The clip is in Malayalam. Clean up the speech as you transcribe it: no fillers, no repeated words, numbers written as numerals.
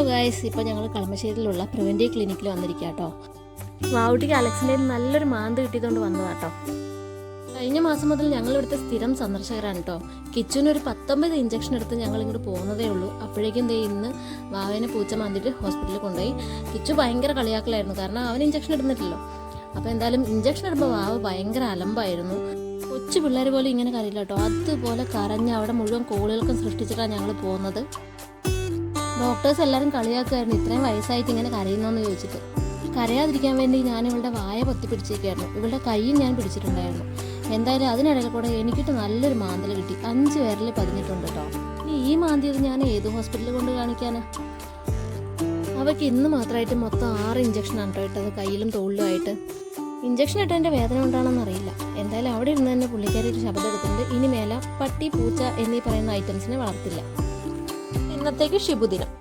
ഹലോ ഗായ്സ്, ഇപ്പോൾ ഞങ്ങൾ കളമശ്ശേരിയിലുള്ള പ്രിവെൻറ്റീവ് ക്ലിനിക്കിൽ വന്നിരിക്കുക കേട്ടോ. വാവുട്ടിക്ക് അലക്സിൻ്റെ നല്ലൊരു മാന്ത് കിട്ടിയതുകൊണ്ട് വന്നതാണ് കേട്ടോ. കഴിഞ്ഞ മാസം മുതൽ ഞങ്ങൾ ഇവിടുത്തെ സ്ഥിരം സന്ദർശകരാണ് കേട്ടോ. കിച്ചുവിനൊരു 19 ഇഞ്ചക്ഷൻ എടുത്ത് ഞങ്ങൾ ഇങ്ങോട്ട് പോകുന്നതേ ഉള്ളൂ. അപ്പോഴേക്കും ഇന്ന് വാവേനെ പൂച്ച മാന്തിയിട്ട് ഹോസ്പിറ്റലിൽ കൊണ്ടുപോയി. കിച്ചു ഭയങ്കര കളിയാക്കലായിരുന്നു, കാരണം അവൻ ഇഞ്ചക്ഷൻ ഇടുന്നില്ലല്ലോ. അപ്പോൾ എന്തായാലും ഇഞ്ചക്ഷൻ ഇടുമ്പോൾ വാവ് ഭയങ്കര അലമ്പായിരുന്നു. കൊച്ചു പിള്ളേർ പോലും ഇങ്ങനെ കരയില്ല കേട്ടോ. അതുപോലെ കരഞ്ഞ് അവിടെ മുഴുവൻ കോളുകൾക്കും സൃഷ്ടിച്ചിട്ടാണ് ഞങ്ങൾ പോകുന്നത്. ഡോക്ടേഴ്സ് എല്ലാവരും കളിയാക്കുമായിരുന്നു, ഇത്രയും വയസ്സായിട്ട് ഇങ്ങനെ കരയുന്നോന്ന് ചോദിച്ചിട്ട്. കരയാതിരിക്കാൻ വേണ്ടി ഞാൻ ഇവളുടെ വായ പൊത്തി പിടിച്ചേക്കായിരുന്നു. ഇവളുടെ കൈയും ഞാൻ പിടിച്ചിട്ടുണ്ടായിരുന്നു. എന്തായാലും അതിനിടയിൽ കൂടെ എനിക്കിട്ട് നല്ലൊരു മാന്തൽ കിട്ടി. 5 വിരൽ പതിഞ്ഞിട്ടുണ്ട് കേട്ടോ. ഇനി ഈ മാന്തിയത് ഞാൻ ഏത് ഹോസ്പിറ്റലിൽ കൊണ്ട് കാണിക്കാനാ? അവയ്ക്ക് ഇന്ന് മാത്രമായിട്ട് മൊത്തം 6 ഇഞ്ചക്ഷനാണ് കേട്ടോ ഇട്ടത്, കയ്യിലും തോളിലുമായിട്ട്. ഇഞ്ചക്ഷൻ ഇട്ടതിൻ്റെ വേദന കൊണ്ടാണെന്ന് അറിയില്ല. എന്തായാലും അവിടെ ഇരുന്ന് തന്നെ പുള്ളിക്കാരി ഒരു ശബ്ദം എടുത്തിട്ടുണ്ട്, ഇനി മേലെ പട്ടി പൂച്ച എന്നീ പറയുന്ന ഐറ്റംസിനെ വളർത്തില്ല. ഇന്നത്തേക്ക് ശുഭദിനം.